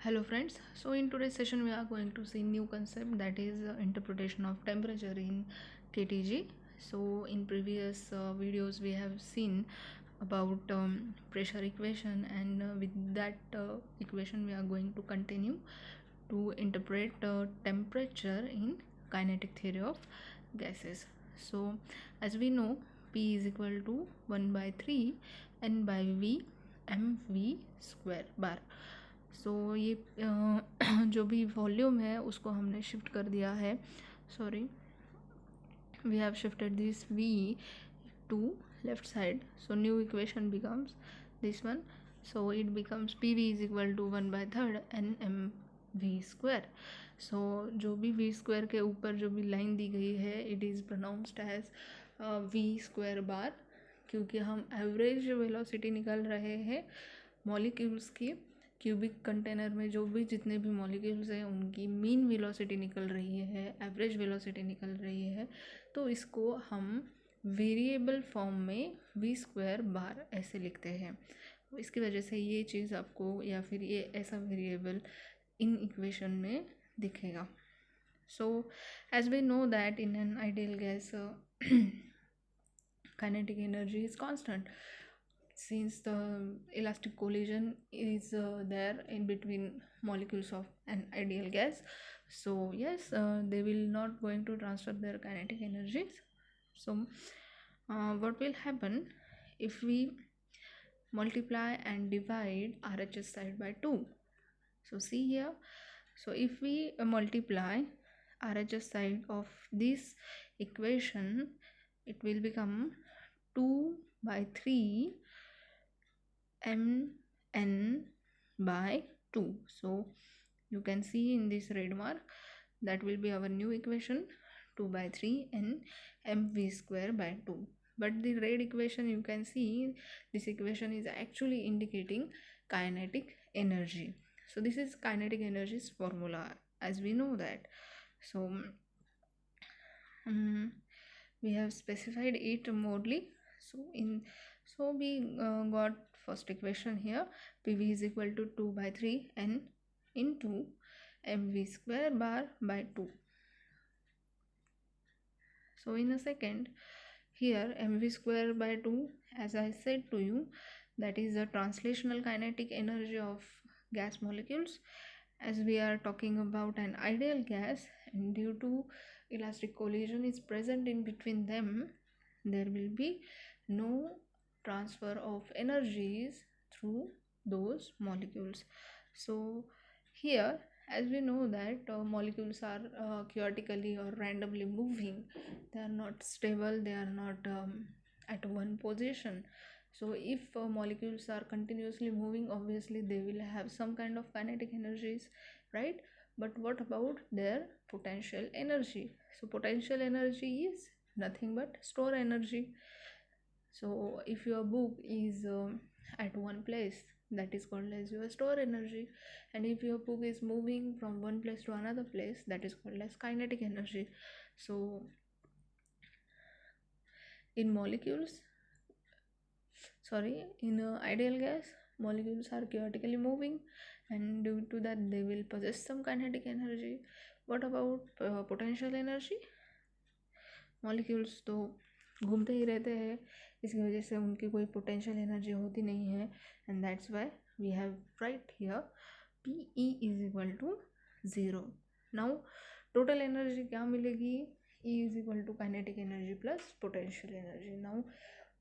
Hello friends, so in today's session we are going to see new concept, that is interpretation of temperature in KTG. So in previous videos we have seen about pressure equation, and with that equation we are going to continue to interpret temperature in kinetic theory of gases. So as we know, P is equal to 1 by 3 N by V mv square bar. सो ये जो भी volume है उसको हमने shift कर दिया है, sorry, we have shifted this v to left side, so new equation becomes this one. So it becomes pv is equal to 1 by third nmv square. so जो भी v square के ऊपर जो भी लाइन दी गई है it is pronounced as v square bar, क्योंकि हम एवरेज वेलोसिटी निकाल रहे हैं मॉलिक्यूल्स की। क्यूबिक कंटेनर में जो भी जितने भी मॉलिक्यूल्स हैं उनकी मीन वेलोसिटी निकल रही है, एवरेज वेलोसिटी निकल रही है, तो इसको हम वेरिएबल फॉर्म में वी स्क्वायर बार ऐसे लिखते हैं। इसकी वजह से ये चीज़ आपको या फिर ये ऐसा वेरिएबल इन इक्वेशन में दिखेगा। So as we know that in an ideal gas kinetic energy is constant, since the elastic collision is there in between molecules of an ideal gas. So yes, they will not going to transfer their kinetic energies. So what will happen if we multiply and divide RHS side by 2? So see here, so if we multiply RHS side of this equation, it will become 2 by 3 mn by 2. So you can see in this red mark, that will be our new equation, 2 by 3 n mv square by 2. But the red equation, you can see this equation is actually indicating kinetic energy. So this is kinetic energy's formula, as we know that. So we have specified it modely. So we got first equation here, pv is equal to 2 by 3 n into mv square bar by 2. So in a second, here mv square by 2, as I said to you, that is the translational kinetic energy of gas molecules. As we are talking about an ideal gas, and due to elastic collision is present in between them, there will be no transfer of energies through those molecules. So here, as we know that molecules are chaotically or randomly moving, they are not stable, they are not at one position. So if molecules are continuously moving, obviously they will have some kind of kinetic energies, right? But what about their potential energy? So potential energy is nothing but store energy. So if your book is at one place, that is called as your store energy, and if your book is moving from one place to another place, that is called as kinetic energy. So in ideal gas, molecules are chaotically moving, and due to that they will possess some kinetic energy. What about potential energy? Molecules तो घूमते ही रहते हैं, इसकी वजह से उनकी कोई potential energy होती नहीं है, and that's why we have write here P E is equal to 0. Now total energy क्या मिलेगी? E is equal to kinetic energy plus potential energy. Now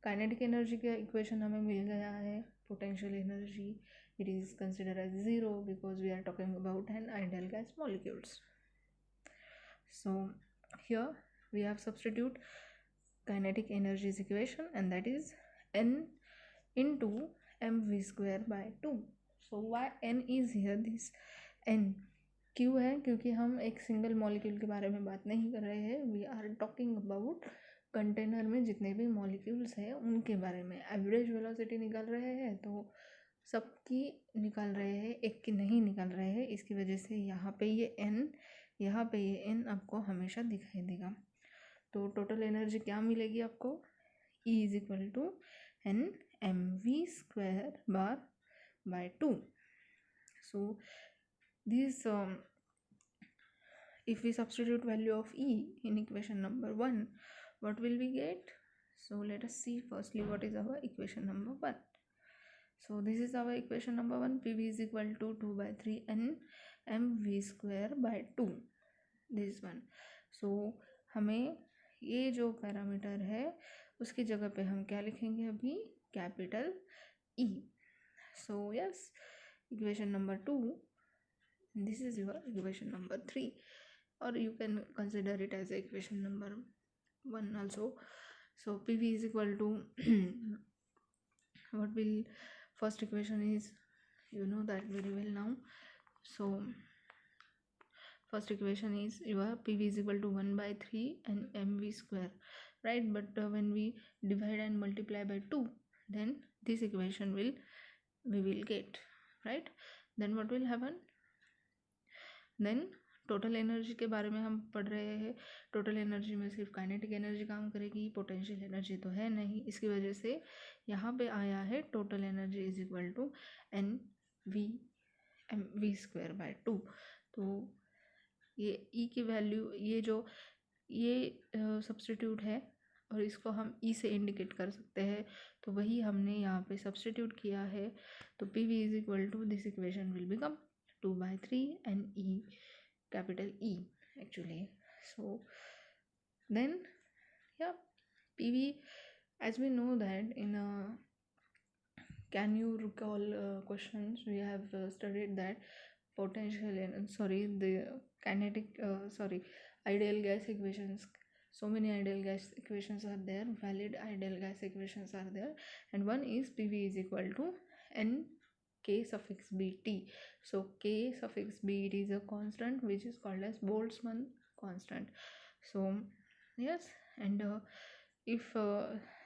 kinetic energy का इक्वेशन हमें मिल गया है, potential energy it is considered as 0 because we are talking about an ideal gas molecules. So here we have substitute kinetic energies equation, and that is n into mv square by 2. So why n is here? This n क्यों है? क्योंकि हम एक single molecule के बारे में बात नहीं कर रहे हैं, we are talking about container में जितने भी मॉलिक्यूल्स हैं उनके बारे में। एवरेज वेलोसिटी निकाल रहे हैं तो सबकी निकाल रहे हैं, एक की नहीं निकाल रहे हैं, इसकी वजह से यहाँ पे ये n आपको हमेशा दिखाई देगा। तो टोटल एनर्जी क्या मिलेगी आपको? E is equal to N M V square bar by 2. So This if we substitute value of E in equation number 1, what will we get? So let us see firstly what is our equation number 1. So this is our equation number 1. PV is equal to 2 by 3 n mv square by 2. This one. So हमें ये जो parameter है उसकी जगह पे हम क्या लिखेंगे अभी? Capital E. So yes, equation number 2. This is your equation number 3, or you can consider it as equation number 1 also. So PV is equal to what will first equation is, you know that very well now. So first equation is your PV is equal to 1 by 3 and mv square, right? But when we divide and multiply by 2, then this equation we will get, right? Then what will happen? Then total energy के बारे में हम पढ़ रहे हैं. Total energy में सिर्फ kinetic energy काम करेगी, पोटेंशियल एनर्जी तो है नहीं. इसकी वजह से यहाँ पे आया है total energy is equal to N V M V square by 2. तो ये ई की वैल्यू, ये सब्सटीट्यूट है और इसको हम ई से इंडिकेट कर सकते हैं. तो वही हमने यहाँ पे सब्सटीट्यूट किया है. तो P V is equal to this equation will become 2 by 3 and E, capital E actually. So then yeah, PV, as we know that in can you recall questions we have studied that potential and the kinetic ideal gas equations. So many ideal gas equations are there, valid ideal gas equations are there, and one is PV is equal to n k suffix bt. So k suffix b, it is a constant which is called as Boltzmann constant. So yes, and if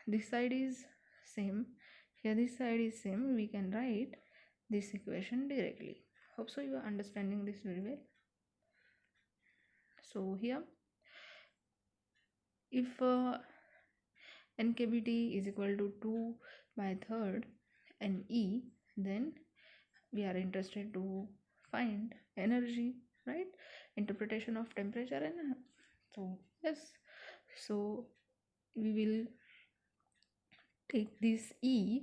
this side is same, here this side is same, we can write this equation directly. Hope so you are understanding this very well. So here if nkbt is equal to 2 by 3rd and E, then we are interested to find energy, right? Interpretation of temperature. And so yes, so we will take this E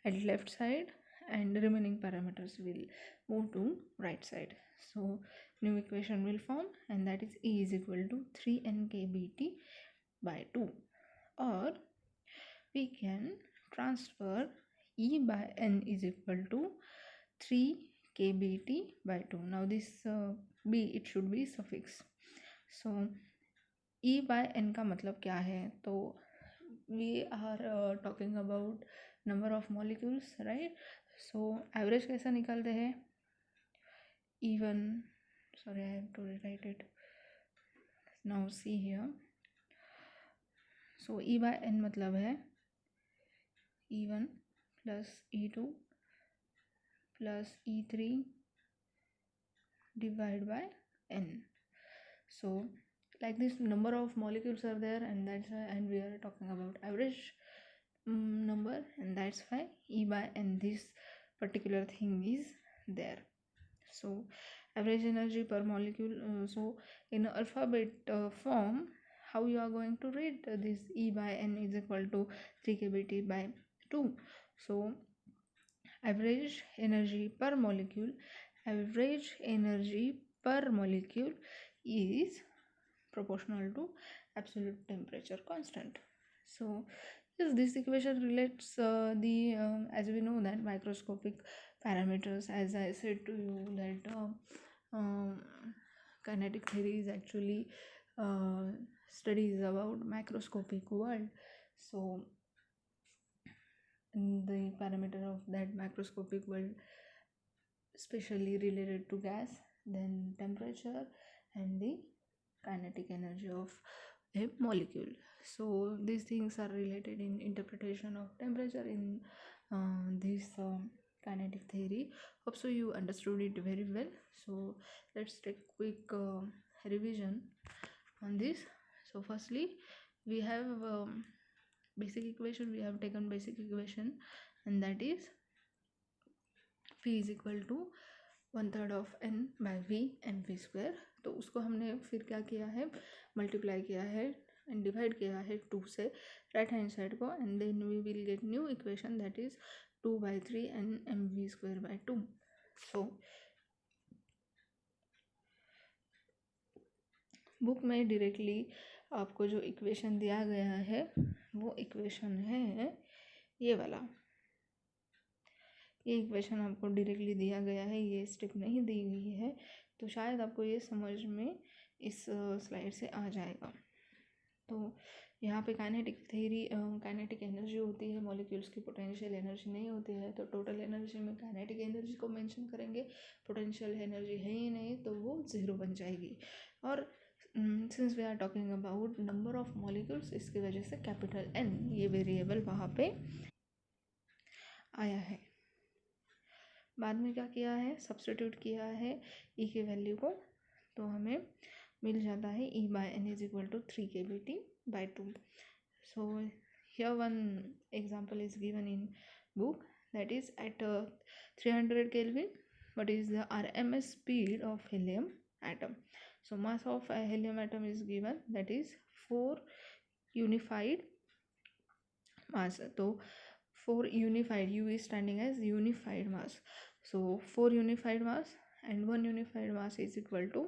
at left side and the remaining parameters will move to right side. So new equation will form, and that is E is equal to 3 nkbt by 2, or we can transfer E by n is equal to 3 kbt by 2. Now this b, it should be suffix. So E by n का मतलब क्या है? तो we are talking about number of molecules, right? So average कैसा निकालते हैं? E1, sorry I have to rewrite it. Now see here. So E by n मतलब है E1 plus E2 plus E3 divided by n. So like this number of molecules are there, and that's why, and we are talking about average number, and that's why E by n, this particular thing is there. So average energy per molecule. So in alphabet form, how you are going to read this E by n is equal to 3 kbt by 2. So average energy per molecule, is proportional to absolute temperature constant. So yes, this equation relates the as we know that microscopic parameters, as I said to you that kinetic theory is actually studies about microscopic world. So the parameter of that microscopic world especially related to gas, then temperature, and the kinetic energy of a molecule. So these things are related in interpretation of temperature in this kinetic theory. Hope so you understood it very well. So let's take quick revision on this. So firstly, we have basic equation. We have taken basic equation, and that is P is equal to 1/3 of n by V M V square. तो उसको हमने फिर क्या किया है, multiply किया है and divide किया है 2 से राइट हैंड साइड को, and then we will get new equation that is 2/3 N M V square by 2। So book में डायरेक्टली आपको जो इक्वेशन दिया गया है वो इक्वेशन है ये वाला। ये इक्वेशन आपको डायरेक्टली दिया गया है, ये स्टेप नहीं दी गई है, तो शायद आपको ये समझ में इस स्लाइड से आ जाएगा। तो यहाँ पे काइनेटिक थ्योरी, काइनेटिक एनर्जी होती है, मॉलिक्यूल्स की पोटेंशियल एनर्जी नहीं होती है, तो टोटल एनर्जी में काइनेटिक एनर्जी को मेंशन करेंगे, पोटेंशियल एनर्जी है ही नहीं तो वो 0 बन जाएगी। और since we are talking about number of molecules, इसकी वजह से कैपिटल एन ये वेरिएबल वहाँ पे आया है। बाद में क्या किया है, सब्स्टिट्यूट किया है ई की वैल्यू को, तो हमें मिल जाता है E by N is equal to 3 kBT by 2. So here one example is given in book, that is at 300 Kelvin what is the RMS speed of helium atom. So mass of a helium atom is given, that is 4 unified mass. So 4 unified, U is standing as unified mass, so 4 unified mass and 1 unified mass is equal to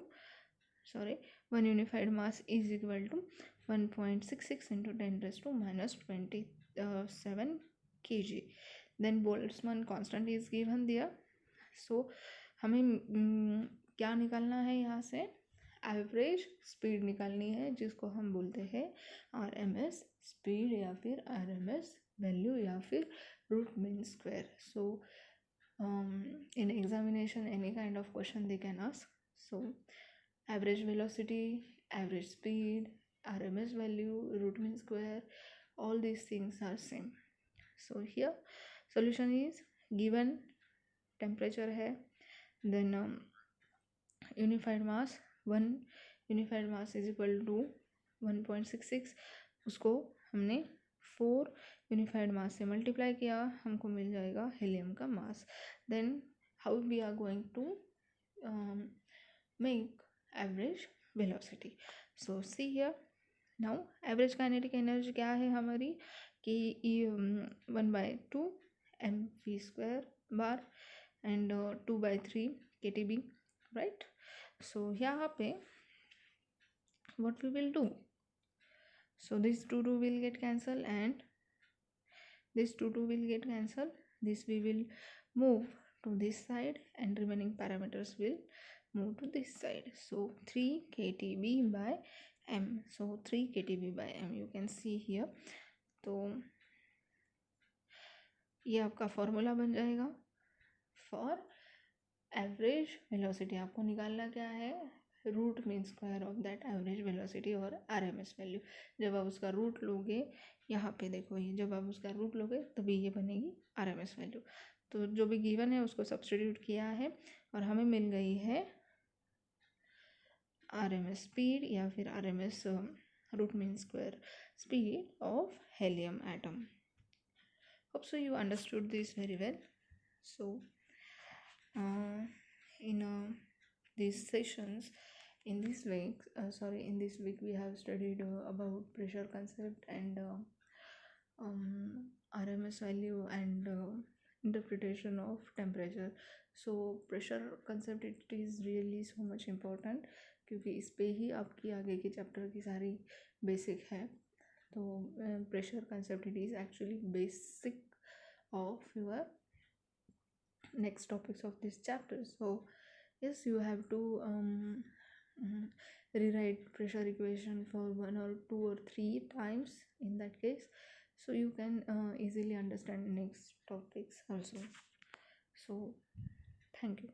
1 unified mass is equal to 1.66 into 10 raised to minus 27 kg. Then Boltzmann constant is given there. So हमें क्या निकालना है, यहाँ से average speed निकालनी है, जिसको हम बोलते हैं RMS स्पीड या फिर RMS वैल्यू या फिर root mean square. So in examination any kind of question they can ask. So average velocity, average speed, RMS value, root mean square, all these things are same. So here solution is given temperature है, then unified mass 1 unified mass is equal to 1.66, उसको हमने 4 unified मास से multiply किया, हमको मिल जाएगा helium का mass. Then how we are going to make average velocity. So see here now average kinetic energy क्या है हमारी, कि 1/2 mv² bar and 2/3 kTb, right. So यहाँ पे what we will do, so this 2 will get cancelled and this 2 will get cancelled, this we will move to this side and remaining parameters will move to this side. So 3 kTb by m, so 3 kTb by m you can see here. तो ये आपका formula बन जाएगा for average velocity. आपको निकालना क्या है, root mean square of that average velocity और RMS वैल्यू. जब आप उसका रूट लोगे, यहाँ पे देखो ये जब आप उसका रूट लोगे तभी ये बनेगी RMS वैल्यू. तो जो भी गिवन है उसको सब्स्टिट्यूट किया है और हमें मिल गई है RMS स्पीड या फिर RMS root mean square speed of helium atom. Hope so you understood this very well. So in these sessions in this week we have studied about pressure concept and RMS value and interpretation of temperature. So pressure concept it is really so much important, क्योंकि इस पे ही आपकी आगे के chapter की सारी basic है. तो pressure concept it is actually basic of your next topics of this chapter. So yes, you have to rewrite pressure equation for 1 or 2 or 3 times in that case, so you can easily understand next topics also. So thank you.